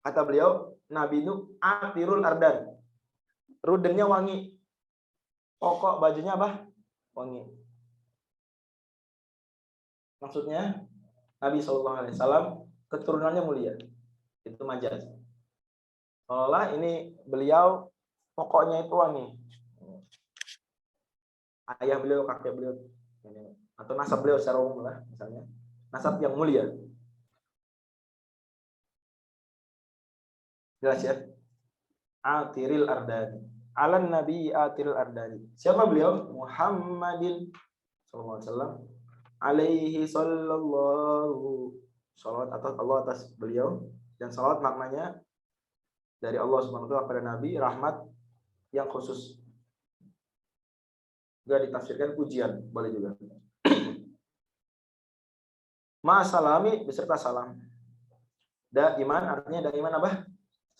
Kata beliau, Nabi itu atirul ardan. Rudennya wangi. Pokok bajunya apa? Wangi. Maksudnya Nabi SAW keturunannya mulia. Itu majaz. Seolah ini beliau pokoknya itu wangi. Ayah beliau, kakek beliau, atau nasab beliau secara umum lah, misalnya nasab yang mulia. Jelas ya? Atiril ardani. Alan Nabi atiril ardani. Siapa beliau? Muhammadin SAW. Alaihi sallallahu, salawat atas Allah atas beliau, dan salawat maknanya dari Allah Subhanahu wa taala kepada Nabi, rahmat yang khusus. Juga ditafsirkan pujian, boleh juga. Ma salami beserta salam. Daiman artinya daiman apa?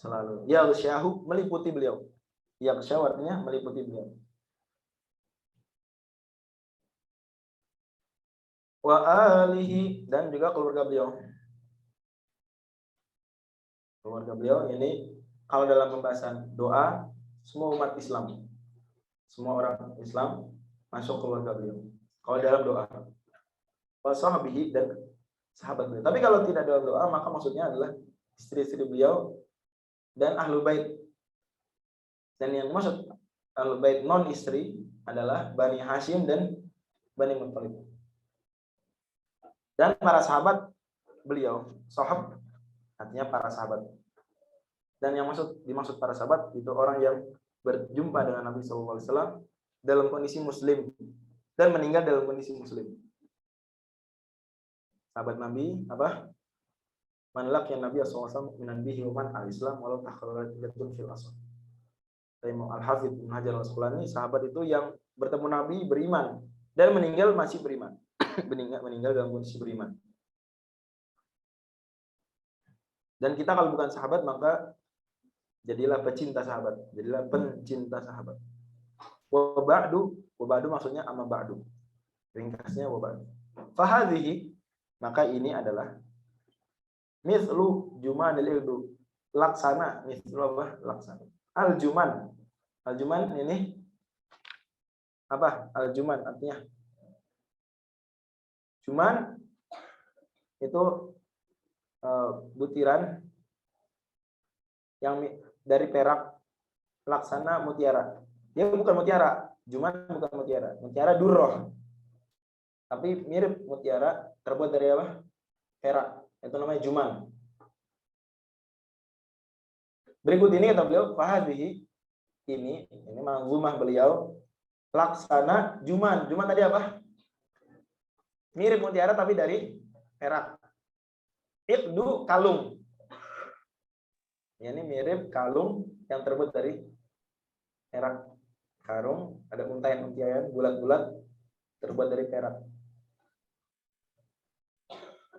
Selalu. Ya syahu meliputi beliau. Ya syahu artinya meliputi beliau. Wa alihi dan juga keluarga beliau. Keluarga beliau ini kalau dalam pembahasan doa semua umat Islam, semua orang Islam masuk keluarga beliau. Kalau dalam doa, wa sahbihi dan sahabat beliau. Tapi kalau tidak dalam doa, maka maksudnya adalah istri-istri beliau dan ahlul bait. Dan yang dimaksud ahlul bait non istri adalah Bani Hashim dan Bani Muttalib. Dan para sahabat beliau, sahab artinya para sahabat. Dan yang dimaksud para sahabat itu orang yang berjumpa dengan Nabi SAW dalam kondisi muslim dan meninggal dalam kondisi muslim. Sahabat Nabi apa? Man laqiya Nabi SAW minan bihi wa man al-Islam walau takhallalatun fil asr. Imam Al-Hafidz Ibnu Hajar Al-Asqalani, sahabat itu yang bertemu Nabi beriman dan meninggal masih beriman. meninggal dalam kondisi beriman. Dan kita kalau bukan sahabat maka jadilah pecinta sahabat, jadilah pencinta sahabat. Wa ba'du maksudnya amma ba'du. Ringkasnya wa ba'du. Fahadhihi, maka ini adalah mithlu jumanil ildu, laksana, mithlu apa? Laksana. Al-juman ini apa? Al-juman artinya juman itu butiran yang dari perak, laksana mutiara. Dia bukan mutiara, juman bukan mutiara. Mutiara durroh. Tapi mirip mutiara, terbuat dari apa? Perak. Itu namanya juman. Berikut ini kata beliau, fahadhihi, ini manzumah beliau, laksana juman. Juman tadi apa? Mirip mutiara tapi dari perak. Iqdu kalung. Ini mirip kalung yang terbuat dari perak. Karung, ada untayan-untayan bulat-bulat terbuat dari perak.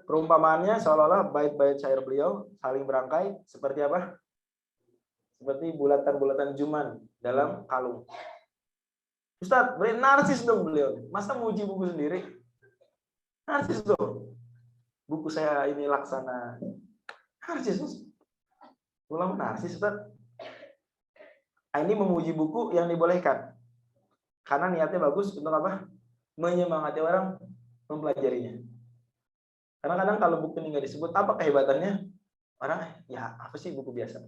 Perumpamaannya seolah-olah bait-bait syair beliau saling berangkai seperti apa? Seperti bulatan-bulatan juman dalam kalung. Ustaz, beri narsis dong beliau. Masa muji buku sendiri? Narsis dong. Buku saya ini laksana. Narsis. Ulama narsis, Ustaz. Ini memuji buku yang dibolehkan. Karena niatnya bagus untuk apa? Menyemangati orang mempelajarinya. Karena kadang kalau buku ini nggak disebut apa kehebatannya, orang ya apa sih buku biasa.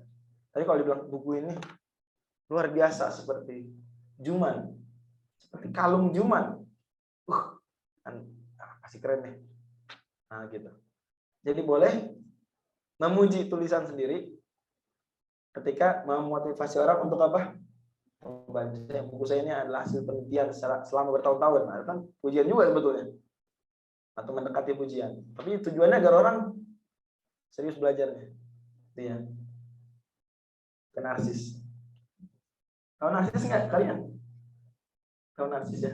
Tapi kalau dibilang buku ini luar biasa seperti juman, seperti kalung juman, pasti keren deh. Nah gitu. Jadi boleh memuji tulisan sendiri ketika memotivasi orang untuk apa? Membaca buku saya ini adalah hasil penelitian selama bertahun-tahun. Nah, kan pujian juga sebetulnya. Atau mendekati pujian. Tapi tujuannya agar orang serius belajarnya. Iya. Ke narsis. Tahu narsis enggak kalian? Tahu narsis ya?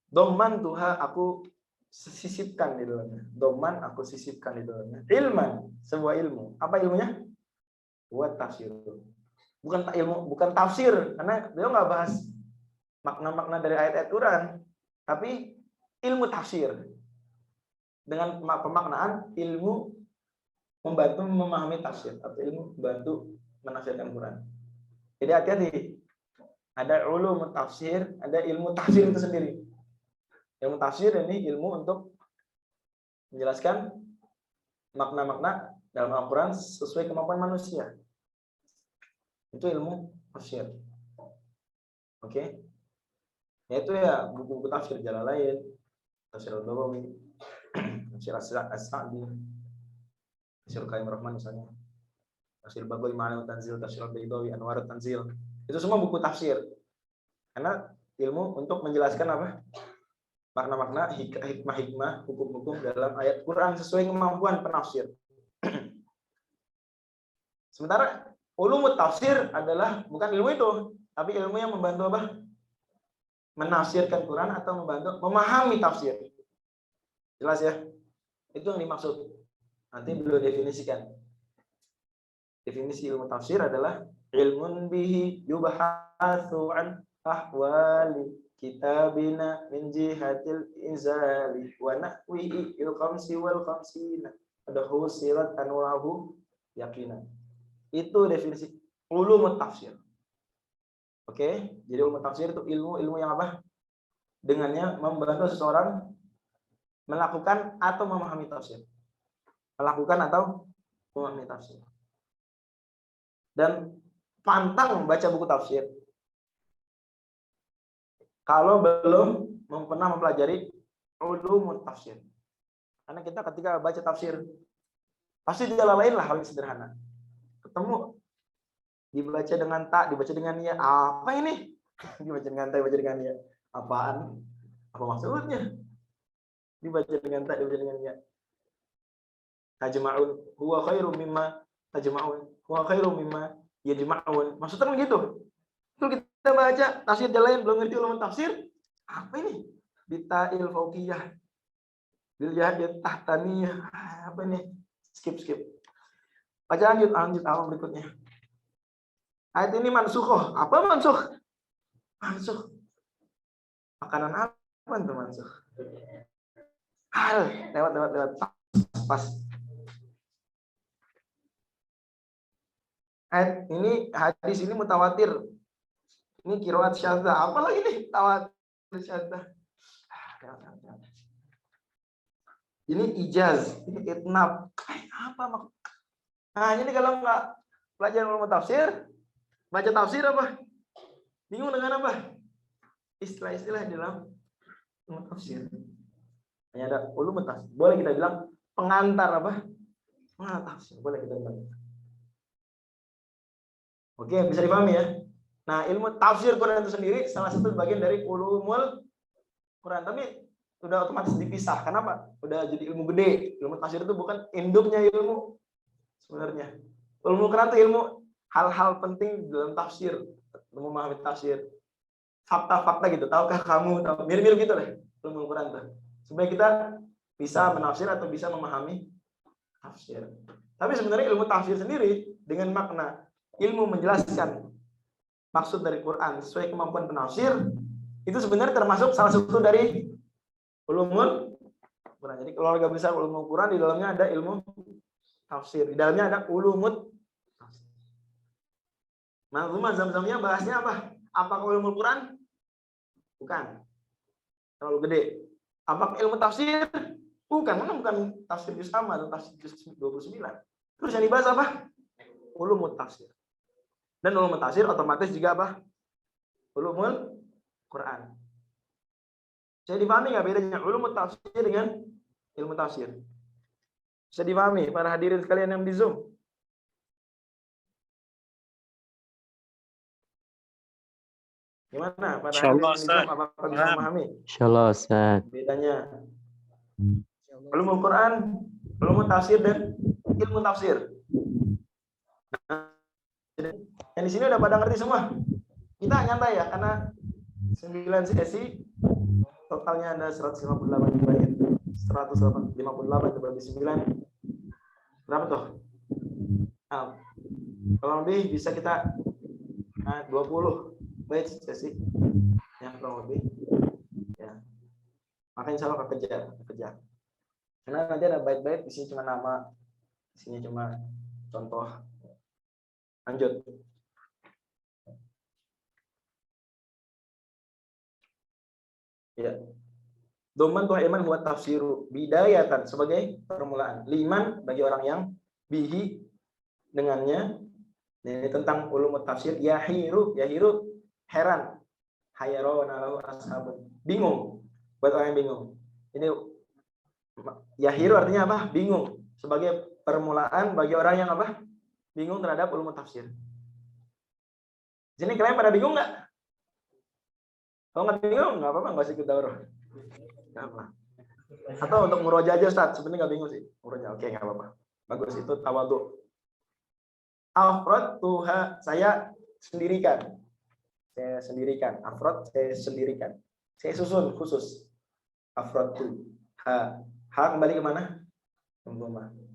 Doman Tuhan aku sisipkan di dalamnya. Doman aku sisipkan di dalamnya. Ilman, sebuah ilmu. Apa ilmunya? Buat tafsir. Bukan ilmu, bukan tafsir, karena beliau nggak bahas makna-makna dari ayat-ayat Quran, tapi ilmu tafsir dengan pemaknaan ilmu membantu memahami tafsir atau ilmu membantu menafsirkan Quran. Jadi hati-hati, ada ulum tafsir, ada ilmu tafsir itu sendiri. Ilmu tafsir ini ilmu untuk menjelaskan makna-makna dalam Al-Quran sesuai kemampuan manusia. Itu ilmu tafsir. Oke? Yaitu ya buku-buku tafsir Jalalain, tafsir Al-Bawawi, tafsir As-Sa'di, tafsir Qayyim Rahman misalnya, tafsir Baghawi Ma'ani Tanzil, tafsir Al-Baidawi Anwar Tanzil. Itu semua buku tafsir. Karena ilmu untuk menjelaskan apa? Makna-makna, hikmah-hikmah, hukum-hukum dalam ayat Quran sesuai kemampuan penafsir. Sementara ulumut tafsir adalah bukan ilmu itu, tapi ilmu yang membantu apa? Menafsirkan Quran atau membantu memahami tafsir. Jelas ya? Itu yang dimaksud. Nanti beliau definisikan. Definisi ilmu tafsir adalah ilmun bihi yubahatsu an ahwali kitabina min jihatil inzali wa nahwi il-khamsi wal khamsina adahu sirat anwahu yaqinan. Itu definisi ulumut tafsir. Oke, jadi ilmu tafsir itu ilmu yang apa? dengannya membantu seseorang melakukan atau memahami tafsir. Melakukan atau memahami tafsir. Dan pantang baca buku tafsir kalau belum pernah mempelajari ulumut tafsir. Karena kita ketika baca tafsir pasti dilalaiin lah hal yang sederhana. Ketemu dibaca dengan tak, dibaca dengan ya. Apa ini? Dibaca dengan tak, dibaca dengan ya. Apaan? Apa maksudnya? Dibaca dengan tak, dibaca dengan ya. Tajma'un huwa khairum mimma tajma'un. Huwa khairum mimma yajma'un. Maksudnya begitu. Itu kita baca tafsir jalan belum ngerti ulum tafsir. Apa ini? Bita'il fauqiyah. Bil jahd tahtaniyah. Apa ini? Skip. Baca lanjut awal berikutnya. Ayat ini mansukhoh. Apa mansukh? Mansukh. Makanan apa itu mansukh? Hal. Lewat. Pas. Ayat ini, hadis ini mutawatir. Ini qiraat syadzah. Apa lagi nih? Tawatir syadzah. Ini ijaz, ini itnab. Apa maksud? Nah, ini kalau nggak pelajaran ulum tafsir, baca tafsir apa? Bingung dengan apa? Istilah-istilah dalam ulum tafsir. Hanya ada ulum tafsir. Boleh kita bilang pengantar apa? Pengantar tafsir. Boleh kita bilang. Oke, bisa dipahami ya. Nah, ilmu tafsir Quran itu sendiri salah satu bagian dari ulumul Quran. Tapi sudah otomatis dipisah. Kenapa? Udah jadi ilmu gede. Ilmu tafsir itu bukan induknya ilmu sebenarnya. Ilmu Quran itu ilmu hal-hal penting dalam tafsir, memahami tafsir, fakta-fakta gitu. Tahukah kamu? Tahu mirip-mirip gitu deh ilmu Quran tuh. Supaya kita bisa menafsir atau bisa memahami tafsir. Tapi sebenarnya ilmu tafsir sendiri dengan makna ilmu menjelaskan maksud dari Quran sesuai kemampuan penafsir itu sebenarnya termasuk salah satu dari ulumul Quran. Jadi keluarga besar ulumul Quran di dalamnya ada ilmu tafsir, di dalamnya ada ulumut tafsir. Manzumah Zamzamiyah bahasnya apa? Apakah ulumul Quran? Bukan. Terlalu gede. Apakah ilmu tafsir? Bukan, karena bukan tafsir juz amma atau tafsir juz 29. Terus yang dibahas apa? Ulumut tafsir. Dan ulumut tafsir otomatis juga apa? Ulumul Quran. Bisa dipahami nggak bedanya ulumut tafsir dengan ilmu tafsir? Bisa dipahami para hadirin sekalian yang di Zoom? Gimana para hadirin yang di Zoom? Apakah bisa memahami? Insyaallah Ustaz. Bedanya ulumul Quran, ulumut tafsir dan ilmu tafsir. Yang di sini udah pada ngerti semua. Kita nyantai ya karena 9 sesi totalnya ada 158 dibagi 158 dibagi 9 berapa tuh? Nah, kalau lebih bisa kita 20 bait sesi yang kurang lebih ya. Maka insya Allah kejar. Karena nanti ada bait-bait di sini cuma nama, di sini cuma contoh. Lanjut. Ya. Doman tuh iman buat tafsiru bidayatan sebagai permulaan. Liman bagi orang yang bihi dengannya. Ini tentang ulumut tafsir. Yahiru heran. Hayarona lahu ashabun. Bingung. Buat orang yang bingung. Ini yahiru artinya apa? Bingung. Sebagai permulaan bagi orang yang apa? Bingung terhadap ulumut tafsir. Di sini kalian pada bingung nggak? Kalau nggak bingung, nggak apa-apa, nggak usah ikut daurah. Nggak apa. Atau untuk murojaah aja, Ustaz. Sebenarnya nggak bingung sih. Murojaah, oke, nggak apa-apa. Bagus, itu tawadhu. Afrod tuha, saya sendirikan. Afrod, saya sendirikan. Saya susun, khusus. Afrod tu. Ha kembali kemana?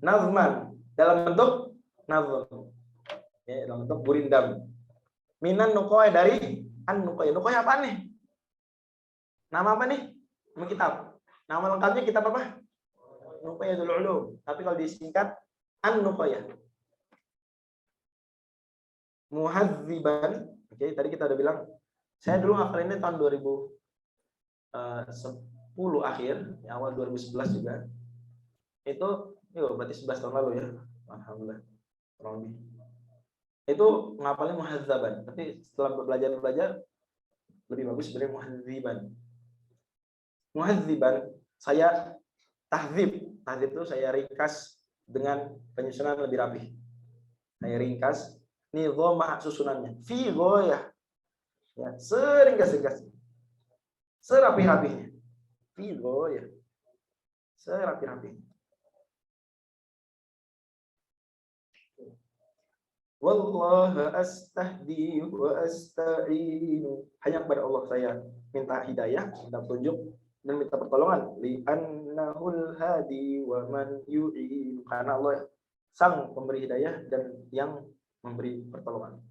Nazman. Dalam bentuk nazm. Ya, dalam bentuk burindam. Minan nukoy dari an-nukoy. Nukoy apa nih? Nama apa nih? Nama kitab. Nama lengkapnya kitab apa? Nuqayatul Ulum. Tapi kalau disingkat an-nuqayah. Muhadziban. Oke, tadi kita udah bilang. Saya dulu ngafalinnya tahun 2000. 10 akhir, ya, awal 2011 juga. Itu berarti 11 tahun lalu ya. Alhamdulillah. Kurang lebih. Itu ngapalin muhadzaban, tapi setelah belajar lebih bagus sebenarnya muhadziban. Muhadziban saya tahdzib itu saya ringkas dengan penyusunan lebih rapi. Saya ringkas nizamah susunannya fi ghoyah, ya, seringkas-ringkasnya, serapi-rapinya, fi ghoyah, serapi-rapinya. Wallahu astahdi wa asta'inu. Hanya kepada Allah saya minta hidayah, minta petunjuk dan minta pertolongan. Li annahul hadi wa man yu'in. Karena Allah sang pemberi hidayah dan yang memberi pertolongan.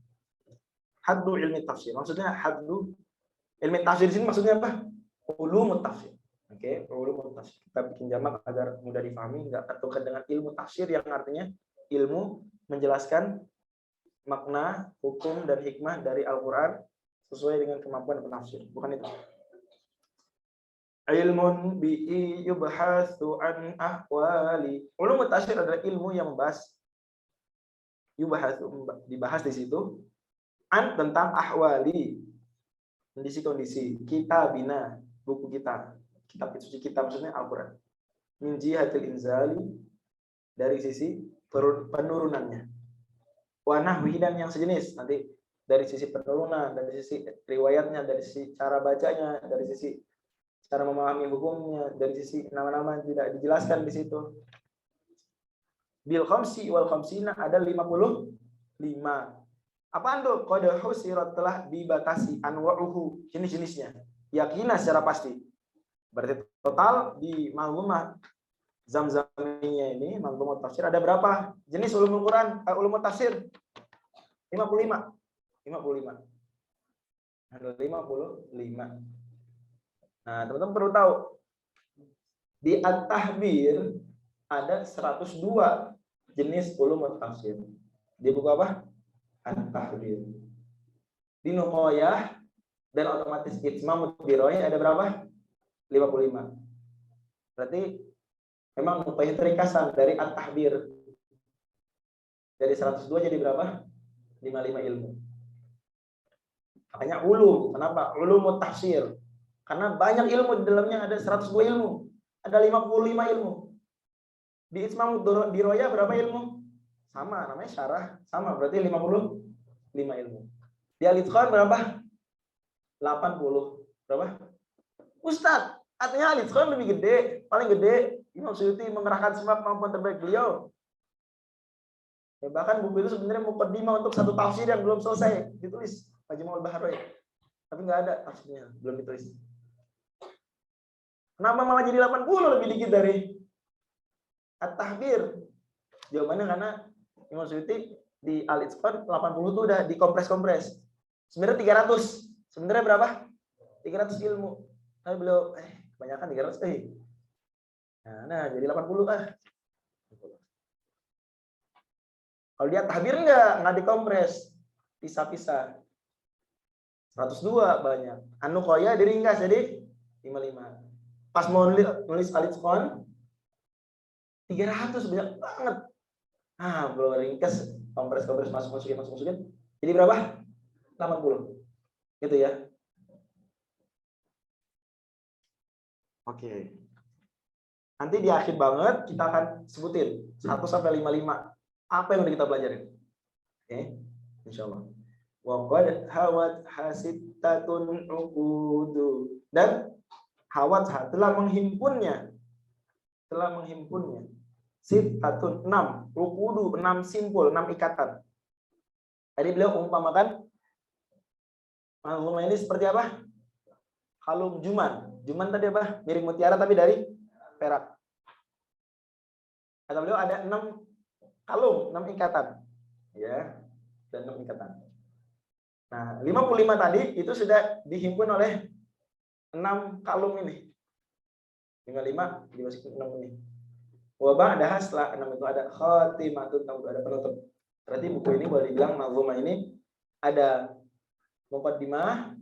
Haddu ilmi tafsir. Maksudnya haddu ilmi tafsir di sini maksudnya apa? Ulumut tafsir. Oke, ulumut tafsir. Kita bikin jamak agar mudah dipahami, enggak tertukar dengan ilmu tafsir yang artinya ilmu menjelaskan makna, hukum, dan hikmah dari Al-Quran sesuai dengan kemampuan penafsir. Bukan itu. Ilmun bi'i yubhasu an ahwali. Ulumut tafsir adalah ilmu yang membahas, dibahas di situ, an tentang ahwali, kondisi-kondisi, kitabina, buku kita, kitab suci kita, maksudnya Al-Quran. Min jihatil inzali, dari sisi penurunannya. Wanahwi dan yang sejenis, nanti dari sisi penurunan, dari sisi riwayatnya, dari sisi cara bacanya, dari sisi cara memahami hukumnya, dari sisi nama-nama yang tidak dijelaskan di situ. Bil khamsi wal khamsina, ada 55. Apaan tuh? Qad husirat, telah dibatasi anwa'uhu, jenis-jenisnya. Yakinah secara pasti. Berarti total di Manzumah Zamzamiyah ini, Manzumah tafsir, ada berapa jenis ulumul Quran, ulumul tafsir? 55. Ada 55. Nah, teman-teman perlu tahu, di At-Tahbir ada 102 jenis ulumul tafsir. Di buku apa? At-Tahbir. Di Nuqoyah dan otomatis Itsmamud Diroyah ada berapa? 55. Berarti memang Nuqoyah itu ringkasan dari At-Tahbir. Dari 102 jadi berapa? 55 ilmu. Makanya ulum. Kenapa? Ulumut tafsir. Karena banyak ilmu di dalamnya, ada 102 ilmu. Ada 55 ilmu. Di Itsmamud Diroyah berapa ilmu? Sama, namanya syarah. Sama, berarti 55 ilmu. Di Al-Itqan berapa? 80. Berapa? Ustadz, artinya Al-Itqan lebih gede, paling gede. Imam Suyuti mengerahkan semua kemampuan terbaik beliau. Ya, bahkan buku itu sebenarnya muqaddimah untuk satu tafsir yang belum selesai ditulis, Majmu'ul Bahrain. Tapi nggak ada tafsirnya, belum ditulis. Kenapa malah jadi 80 lebih dikit dari At-Tahbir? Jawabannya karena Imam Suyuti di Al-Itqan 80 itu udah dikompres-kompres. Sebenarnya 300. Sebenarnya berapa? 300 ilmu. Tapi beliau kebanyakan 300. Nah, jadi 80 ah. Kalau dia tahbir enggak dikompres, pisah-pisah. 102 banyak. An-Nuqoyah diringkas jadi 55. Pas mau nulis Al-Itqan 300, banyak banget. Belum ringkas, kompres masukin. Jadi berapa? 80. Gitu ya. Oke. Nanti di akhir banget kita akan sebutin 1 sampai 55 apa yang udah kita pelajarin. Oke, insyaallah. Wa qad hawat hasittatun uqudu, dan hawat telah menghimpunnya. Sittatun 6, uqudu 6 simpul, 6 ikatan. Tadi beliau umpamakan Manzumah ini seperti apa? Kalung juman. Juman tadi apa? Mirip mutiara tapi dari perak. Kata beliau ada 6 kalung, 6 ikatan. Ya, dan 6 ikatan. Nah, 55 tadi itu sudah dihimpun oleh 6 kalung ini. 55 dimasukin 6 ini. Wabah ada setelah 6 itu ada khatimatun, ada penutup. Berarti buku ini boleh dibilang Manzumah ini ada muqaddimah,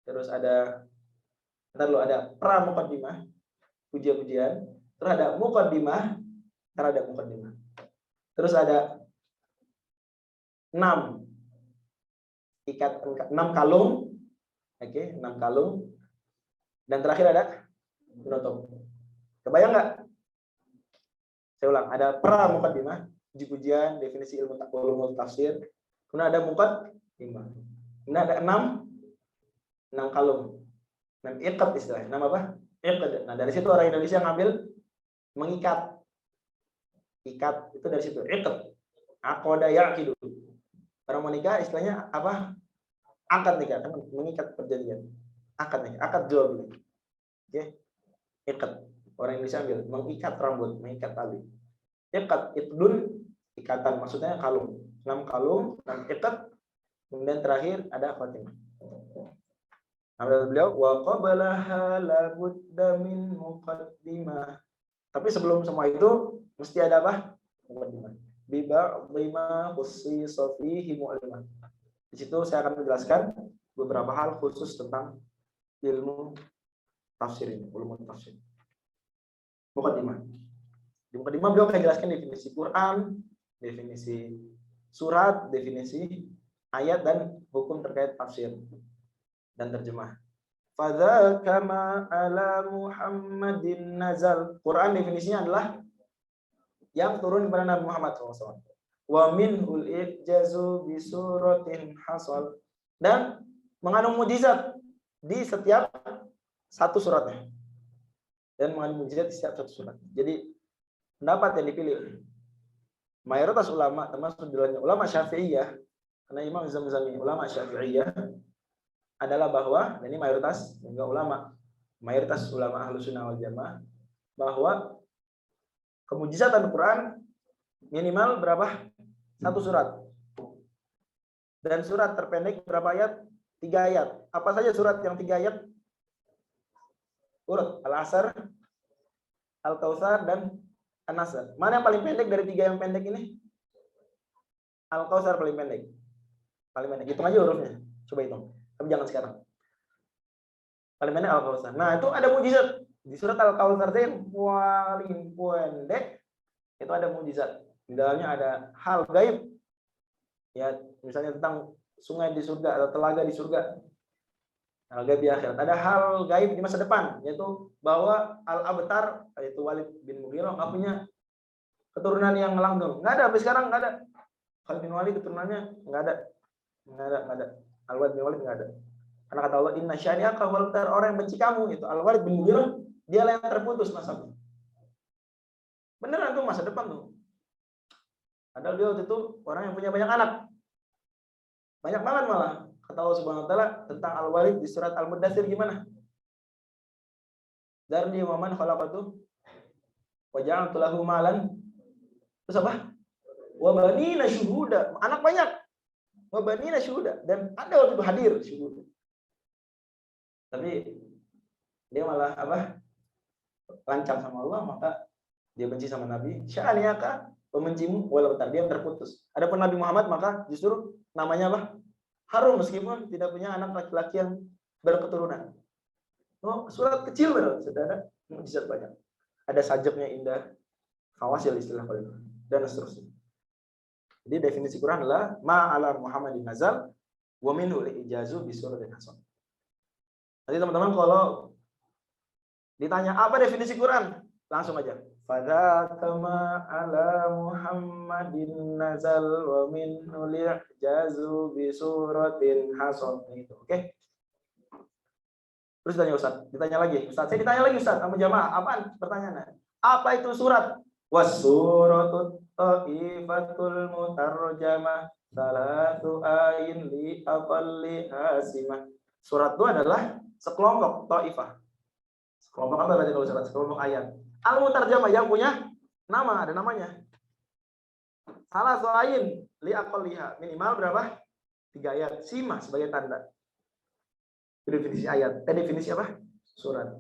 terus ada Ntar lu ada pra-muqaddimah, pujian-pujian. Terus ada muqaddimah, ntar ada muqaddimah. Terus ada 6 kalung. Oke, 6 kalung. Dan terakhir ada penutup. Kebayang nggak? Saya ulang, ada pra-muqaddimah, puji-pujian, definisi ilmu tafsir. Kemudian ada muqaddimah. Kemudian ada 6 kalung. 6 iqad istilahnya. 6 apa? Iqad. Nah, dari situ orang Indonesia ngambil mengikat. Ikat itu dari situ. Iqad. Aqada yaqidu. Orang mau nikah istilahnya apa? Akad nikah, kan mengikat perjanjian. Akad nikah, akad jual beli. Oke. Iqad. Orang Indonesia ambil mengikat rambut, mengikat tali. Iqad itdun, ikatan maksudnya kalung. 6 kalung, 6 iqad. Kemudian terakhir ada khatimah. Beliau wa qablaha la budda min muqaddimah. Tapi sebelum semua itu mesti ada apa? Muqaddimah. Bi ba'dima khussisa fihi mu'allimah. Di situ saya akan menjelaskan beberapa hal khusus tentang ilmu tafsir ini, ulumul tafsir. Muqaddimah. Di muqaddimah beliau akan jelaskan definisi Quran, definisi surat, definisi ayat dan hukum terkait tafsir dan terjemah. Fadza kama ala Muhammadin nazal. Quran definisinya adalah yang turun kepada Nabi Muhammad SAW. Wa minhul ijazu bi suratin hasal. Dan mengandung mujizat di setiap satu suratnya. Dan mengandung mujizat di setiap satu surat. Jadi pendapat yang dipilih mayoritas ulama, termasuk ulama Syafi'iyah, karena Imam Zamzami ulama Syafi'iyah, adalah bahwa, dan ini mayoritas juga ulama Ahlus Sunnah wal Jamaah, bahwa kemujizatan Quran minimal berapa? 1 surat. Dan surat terpendek berapa ayat? 3 ayat. Apa saja surat yang 3 ayat? Urut Al-Asr, Al-Kautsar, dan An-Nasr. Mana yang paling pendek dari 3 yang pendek ini? Al-Kautsar paling pendek. Paling pendek. Hitung aja hurufnya. Coba hitung. Tapi jangan sekarang. Paling pendek Al-Kautsar. Nah, itu ada mujizat. Di surat Al-Kautsar yang paling pendek itu ada mujizat. Di dalamnya ada hal gaib. Ya, misalnya tentang sungai di surga atau telaga di surga. Hal gaib di akhirat. Ada hal gaib di masa depan, yaitu bahwa Al-Abtar, yaitu Walid bin Mughirah, nggak punya keturunan yang langgeng. Nggak ada, sampai sekarang nggak ada. Khalid bin Walid keturunannya nggak ada. Al-Walid bin Walid nggak ada. Karena kata Allah, inna syani'aka wal abtar, orang yang benci kamu, itu Al-Walid bin Mughirah, dia yang terputus nasabnya. Beneran tuh masa depan tuh. Padahal dia waktu itu orang yang punya banyak anak. Banyak banget malah. Kata Allah Subhanahu wa taala tentang Al-Walid di surat Al-Mudaththir gimana? Darni wa man khalaqatu wa ja'altu lahu malan. Terus apa? Wa banina syuhuda. Anak banyak. Wa banina syuhuda, dan ada waktu itu hadir syuhuda. Tapi dia malah apa? Lancang sama Allah, maka dia benci sama Nabi. Sya'aniyaka, pembencimu wala betar, dia terputus. Adapun Nabi Muhammad maka justru namanya apa? Harum, meskipun tidak punya anak laki-laki yang berketurunan. Oh, surat kecil benar, saudara, mujizat banyak. Ada sajaknya indah, fawasil istilah kalau dan seterusnya. Jadi definisi Quran adalah ma'ala Muhammadin nazal wa minhu ijazu bi suratin hasan. Nanti teman-teman kalau ditanya apa definisi Quran, langsung aja. Fadza kama ala Muhammadin nazal wa minhu ijazu bi suratin hasan. Itu, oke? Terus tanya Ustaz, ditanya lagi. Ustaz, saya ditanya lagi Ustaz sama jamaah, apaan pertanyaannya? Apa itu surat? Was-suratut ta'ifatul mutarjamah salatu ayin li aqalli hasimah. Surat itu adalah sekelompok ta'ifah. Sekelompok apa berarti kalau surat? Sekelompok ayat. Al-mutarjamah yang punya nama, ada namanya. Salatu ayin li aqalliha, minimal berapa? 3 ayat. Simah sebagai tanda. Definisi ayat. Definisi apa? Surat.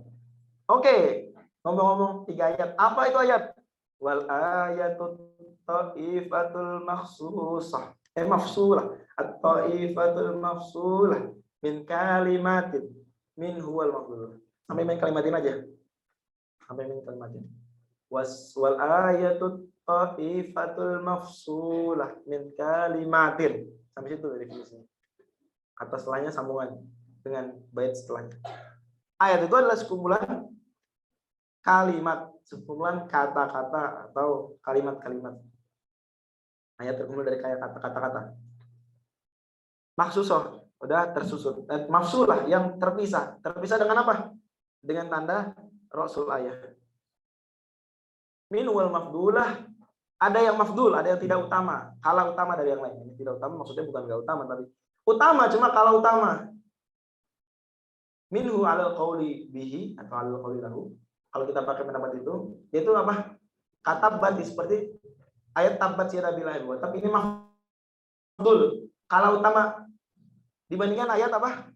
Oke, ngomong-ngomong 3 ayat. Apa itu ayat? Wal ayatut ta'ifatul makhsusah. Mafsulah. At-ta'ifatul mafsulah min kalimatin min huwal mafsulah. Sampai main kalimatin aja. Sampai main kalimatin. Wal ayatut ta'ifatul mafsulah min kalimatin. Sampai situ definisinya. Kata setelahnya sambungan dengan bait setelahnya. Ayat itu adalah sekumpulan kalimat, sekumpulan kata-kata atau kalimat-kalimat. Ayat terkumpul dari kata-kata. Maksusoh, udah tersusun. Mafsulah yang terpisah. Terpisah dengan apa? Dengan tanda rasul ayat. Min wal mafdulah. Ada yang mafdul, ada yang tidak utama. Kalah utama dari yang lain. Ini tidak utama maksudnya bukan enggak utama, tapi utama cuma kalah utama. Minhu alal qauli bihi atau alal qauli lahu. Kalau kita pakai pendapat itu, yaitu apa? Kata bati seperti ayat tabat sira billahi wa. Tapi ini mafdul, kalah utama dibandingkan ayat apa?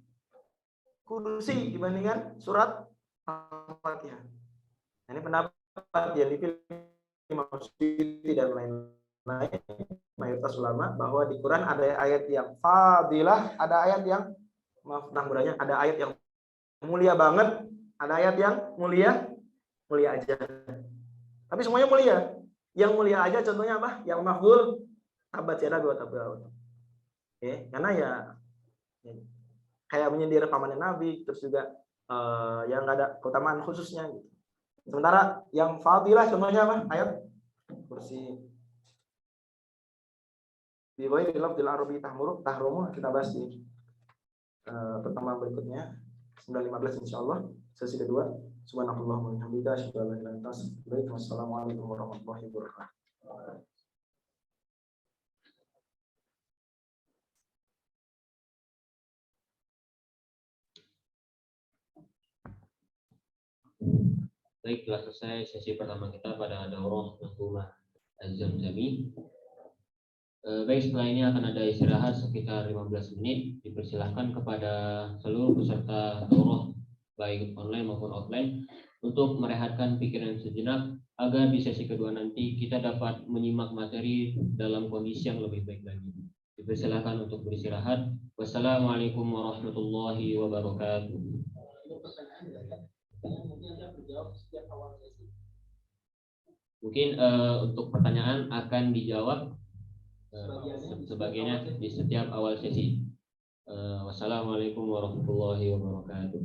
Kursi dibandingkan surat Al-Fatihah. Ini pendapat yang dipilih Imam Suyuti dan lain-lain mayoritas ulama bahwa di Quran ada ayat yang fadilah, ada ayat yang namanya ada ayat yang mulia banget, ada ayat yang mulia aja. Tapi semuanya mulia. Yang mulia aja contohnya apa? Yang mafdul tabat yada wa tabawat. Oke, karena ya kayak menyindir pamannya Nabi, terus juga yang nggak ada keutamaan khususnya gitu. Sementara yang fadilah contohnya apa? Ayat kursi. Di bawah di lafzil arabi tahrumu kita bahas di pertemuan berikutnya 9.15 insyaallah sesi kedua. Subhanallah wa bihamdihi asyhadu an la ilaha illa anta astaghfiruka wa atubu ilaik. Wassalamualaikum warahmatullahi wabarakatuh. Baik, telah selesai sesi pertama kita pada daurah Nahumah Az-Zamzami. Baik, setelah ini akan ada istirahat sekitar 15 menit. Dipersilahkan kepada seluruh peserta daurah baik online maupun offline untuk merehatkan pikiran sejenak agar di sesi kedua nanti kita dapat menyimak materi dalam kondisi yang lebih baik lagi. Dipersilahkan untuk beristirahat. Wassalamualaikum warahmatullahi wabarakatuh. Mungkin untuk pertanyaan akan dijawab sebagainya di setiap awal sesi. Wassalamualaikum warahmatullahi wabarakatuh.